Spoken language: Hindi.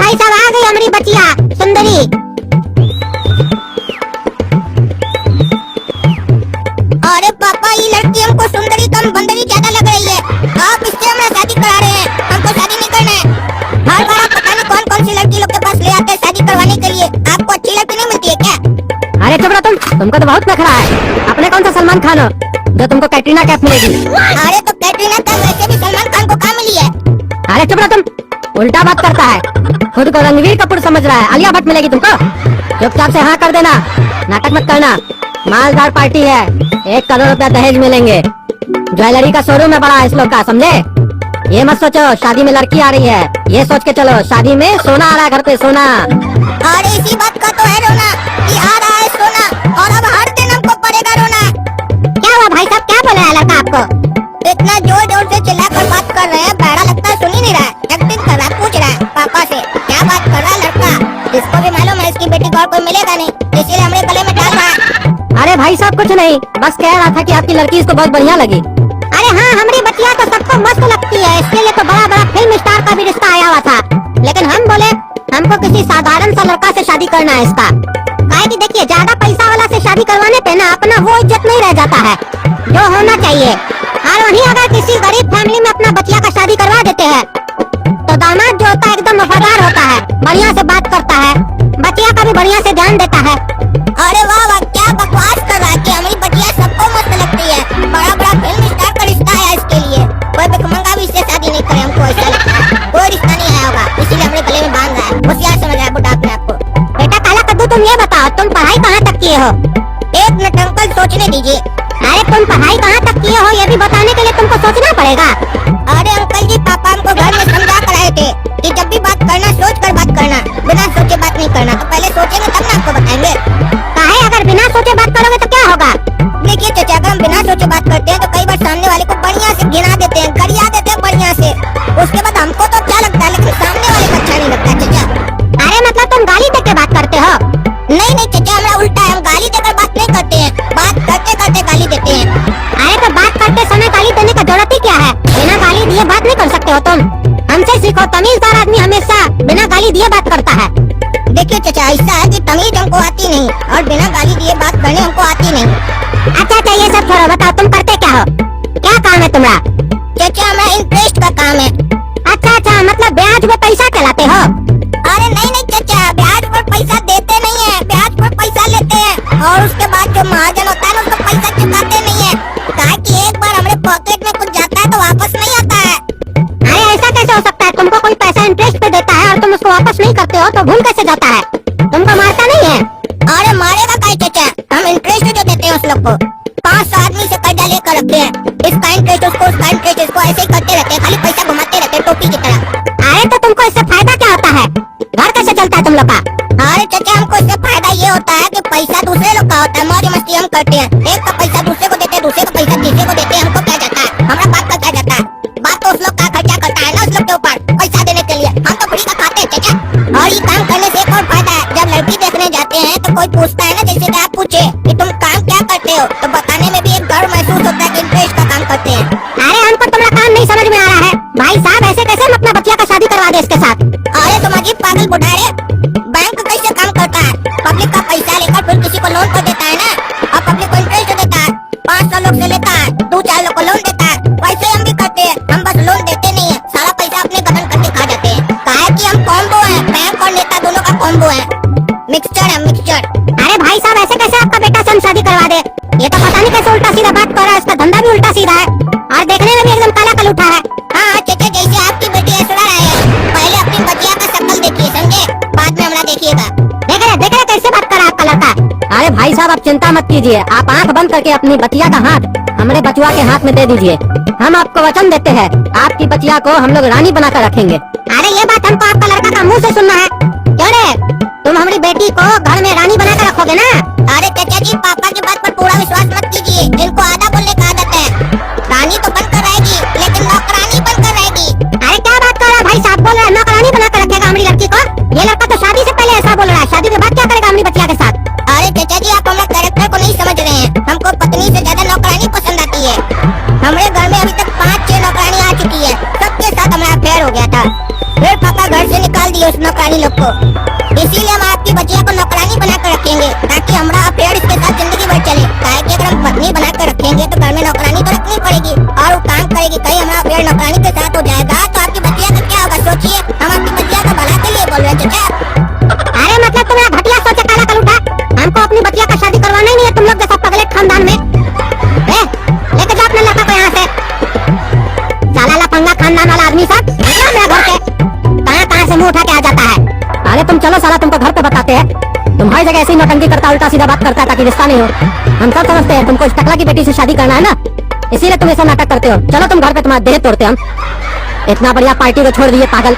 भाई साहब आ गई हमारी बचिया सुंदरी। अरे पापा ये लड़की हमको सुंदरी कम बंदरी ज्यादा लग रही है। आप इससे हमारा शादी करा रहे हैं, हमको शादी नहीं करना है। हर बार आप पता नहीं कौन कौन सी लड़की लोग के पास ले आते हैं शादी करवाने के लिए। आपको अच्छी लड़की नहीं मिलती है क्या? अरे चुप रहो तुमको तो बहुत नखरा है। अपने कौन सा सलमान खान हो जो तुमको कैटरीना कैफ मिलेगी? अरे तो कैटरीना कैफ वैसे भी सलमान खान को कहाँ मिली है? अरे चुप रहो तुम, उल्टा बात करता है। खुद को रणवीर कपूर समझ रहा है, आलिया भट्ट मिलेगी तुमको। चुपचाप से हाँ कर देना, नाटक मत करना। मालदार पार्टी है, 1 करोड़ रुपया दहेज मिलेंगे। ज्वेलरी का शोरूम है बड़ा इस लोग का, समझे? ये मत सोचो शादी में लड़की आ रही है, ये सोच के चलो शादी में सोना आ रहा है घर पे, सोना। अरे इसी बात का तो है रोना कि आ रहा है सोना और अब हर दिन हमको पड़ेगा रोना। क्या हुआ भाई साहब, क्या बोला है लड़का आपको? इतना जोर जोर से चिल्लाकर बात कर रहे हैं, बड़ा लगता है सुन ही नहीं रहा है। एक्टिंग कर रहा है, पूछ रहा है पापा से क्या बात कर रहा है लड़का। इसको भी मालूम है इसकी बेटी को और कोई मिलेगा नहीं, इसीलिए हमारे गले में डाल रहा है। अरे भाई साहब कुछ नहीं, बस कह रहा था कि आपकी लड़की इसको बहुत बढ़िया लगी। अरे हाँ, हमारी बच्चिया तो सबको मस्त लगती है, इसके लिए तो बड़ा बड़ा फिल्म स्टार का भी रिश्ता आया हुआ था। लेकिन हम बोले हमको किसी साधारण सा लड़का से शादी करना है इसका। काहे कि देखिए ज्यादा पैसा वाला से शादी करवाने पे ना अपना वो इज्जत नहीं रह जाता है जो होना चाहिए। और वहीं अगर किसी गरीब फैमिली में अपना बच्चिया का शादी करवा देते हैं तो दामाद जो होता है एकदम वफादार होता है, बढ़िया से बात करता है, बच्चिया का भी बढ़िया से ध्यान देता है। अरे वाह वाह, क्या बकवास कर रहा है कि हमारी बच्चिया सबको मस्त लगती है। बड़ा बड़ा फिल्म स्टार का रिश्ता आया इसके लिए, कोई भिखमंगा भी इससे शादी नहीं करे, हमको ऐसा लगता है। कोई रिश्ता नहीं आया होगा, इसीलिए अपने गले में बांध रहा है। होशियार समझ रहा है बुढ़ा अपने आपको। बेटा काला कद्दू, तुम ये बताओ तुम पढ़ाई कहाँ तक किए हो? 1 मिनट अंकल सोचने दीजिए। अरे तुम पढ़ाई कहाँ तक किए हो ये भी बताने के लिए तुमको सोचना पड़ेगा। अरे अंकल जी, पापा हमको घर में समझा कर आए थे कि जब भी बात करना सोच कर बात करना, बिना सोचे बात नहीं करना। तो पहले सोचेंगे तब ना आपको बताएंगे। काहे, अगर बिना सोचे बात करोगे तो क्या होगा? देखिए चाचा, अगर हम बिना सोचे बात करते हैं तो कई बार सामने वाले को बढ़िया से गिरा देते हैं, गरिया देते हैं बढ़िया से। उसके बाद हमको तो अच्छा लगता है लेकिन सामने वाले को अच्छा नहीं लगता चाचा। अरे मतलब तुम गाली देके बात करते हो? नहीं नहीं चाचा, हमारा उल्टा है, हम गाली देकर बात नहीं करते हैं, बात करते करते गाली देते हैं। अरे तो बात करते समय गाली देने का जरूरत ही क्या है? बिना गाली दिए बात नहीं कर सकते हो तुम? हमसे सीखो, तमीजदार आदमी हमेशा बिना गाली दिए बात करता है। देखिए चाचा, ऐसा है कि तमीज हमको आती नहीं और बिना गाली दिए बात करने हमको आती नहीं। अच्छा ये सब छोड़ो, बताओ तुम करते क्या हो? क्या काम है तुम्हारा? चाचा हमारा इंटरेस्ट का काम है। अच्छा, मतलब ब्याज में पैसा कहलाते हो? अरे नहीं नहीं चाचा, ब्याज पर पैसा देते नहीं है, ब्याज पर पैसा लेते हैं और उसके बाद जो महाजन होता है ना उसको पैसा चुकाते नहीं है। काहे कि एक बार हमारे पॉकेट में कुछ जाता है तो वापस नहीं आता है। अरे ऐसा कैसे हो सकता है? तुमको कोई पैसा इंटरेस्ट पे देता है और तुम उसको वापस नहीं करते हो तो भूल कैसे जाता है? तुमको मारता नहीं है? अरे मारेगा काहे चाचा, हम इंटरेस्ट जो देते हैं उस लोग को। 500 आदमी से कर्जा लेकर रखते हैं, इसका इंटरेस्ट उसका इंटरेस्ट इसको ऐसे ही करते रहते हैं, खाली पैसा घुमाते रहते हैं टोपी की तरह। अरे तो तुमको इससे फायदा क्या होता है? घर कैसे चलता है तुम लोग का? अरे चाचा, हमको इससे फायदा ये होता है कि पैसा दूसरे लोग का होता है, मौज मस्ती हम करते हैं। एक का पैसा दूसरे को देते हैं, दूसरे का पैसा तीसरे को देते हैं, हमको क्या जाता है? हमारा बात का क्या जाता है? बात तो उस लोग का खर्चा करता है ना, उस लोग के ऊपर पैसा देने के लिए। हम तो फ्री का खाते हैं चाचा। और ये काम करने से एक और फायदा है, जब लड़की देखने जाते हैं तो कोई पूछता है ना, जैसे कि आप पूछे कि तुम काम क्या करते हो, तो बताने में भी एक गर्व महसूस होता है कि इंटरेस्ट का काम करते हैं। अरे हमको तुम्हारा काम नहीं समझ में आ रहा है भाई साहब, ऐसे कैसे हम अपना बच्चिया का शादी करवा दे इसके साथ? अरे तुम अजीब पागल बुढ़ा है, बैंक कैसे काम करता है? पब्लिक का पैसा लेकर फिर किसी को लोन पर देता है ना, और पब्लिक को इंटरेस्ट देता है। 500 लोग से लेता है, 2-4 लोग को लोन देता है। वैसे हम भी करते हैं, हम बस लोन देते नहीं है, सारा पैसा अपने गबन करके खा जाते हैं। काहे कि हम कॉम्बो है, बैंक और नेता दोनों का कॉम्बो है, मिक्सचर है मिक्सचर। अरे भाई साहब, ऐसे कैसे आपका बेटा से हम शादी करवा दे? ये तो पता नहीं कैसे उल्टा सीधा बात कर रहा है, इसका धंधा भी उल्टा सीधा है और देखने में भी एकदम काला कल उठा है। हाँ चाचा, जैसे आपकी बेटी ऐश्वर्या राय है, पहले अपनी बच्चिया का शक्ल देखिए, समझे? बाद में हमारा देखिएगा। देख रहे कैसे बात कर रहा है आपका लड़का? अरे भाई साहब आप चिंता मत कीजिए, आप आंख बंद करके अपनी बचिया का हाथ हमारे बचुआ के हाथ में दे दीजिए। हम आपको वचन देते हैं, आपकी बचिया को हम लोग रानी बनाकर रखेंगे। अरे ये बात हमको आपका लड़का का मुँह से सुनना है। क्यों रे, तुम हमारी बेटी को घर में रानी बनाकर रखोगे ना? अरे चाचा जी, पापा की बात पर पूरा विश्वास मत कीजिए, इनको आधा बोलने का आदत है। रानी तो बनकर रहेगी लेकिन नौकरानी बनकर रहेगी। अरे क्या बात कर रहा है भाई साहब, बोल रहा है नौकरानी बनाकर रखेगा हमारी लड़की को? ये लड़का तो शादी से पहले ऐसा बोल रहा है, शादी के बाद क्या करेगा हमारी बच्चिया के साथ? अरे चाचा जी, आप हमारे कैरेक्टर को नहीं समझ रहे हैं, हमको पत्नी से ज्यादा नौकरानी पसंद आती है। हमारे घर में अभी तक 5-6 नौकरानी आ चुकी है, सबके साथ हमारा अफेयर हो गया था, फिर पापा घर से निकाल दिए उस नौकरानी नौकरानी लोग को। इसीलिए हम आपकी बच्चिया को नौकरानी बना कर रखेंगे ताकि हमारा अफेयर इसके साथ जिंदगी भर चले। काहे कि अगर हम पत्नी बना कर रखेंगे तो घर में नौकरानी तो रखनी पड़ेगी और वो काम करेगी। कहीं हमारा अफेयर नौकरानी के साथ हो जाएगा तो आपकी बच्चिया का क्या होगा? सोचिए, हम आपकी बच्चिया का भला के लिए बोल रहे हैं चाचा। अरे मतलब तुम मेरा घटिया सोच काला कल उठा। हमको अपनी बच्चिया का शादी करवाना ही नहीं है तुम लोग जैसा पगलेट खानदान में। लेके जाओ अपने लड़का को यहाँ से। साला लफंगा खानदान वाला आदमी सब निकलो मेरे घर से। कहाँ से मुंह उठा के आ जाता है। अरे तुम चलो, साला तुमको घर पे बताते हैं। तुम्हारी जगह ऐसी नौटंकी करता, उल्टा सीधा बात करता है ताकि रिश्ता नहीं हो। हम सब समझते हैं तुमको इस टकला की बेटी से शादी करना है ना, इसीलिए तुम ऐसा नाटक करते हो। चलो तुम घर पे, तुम्हारा देह तोड़ते हम। इतना बढ़िया पार्टी को छोड़ दिए पागल।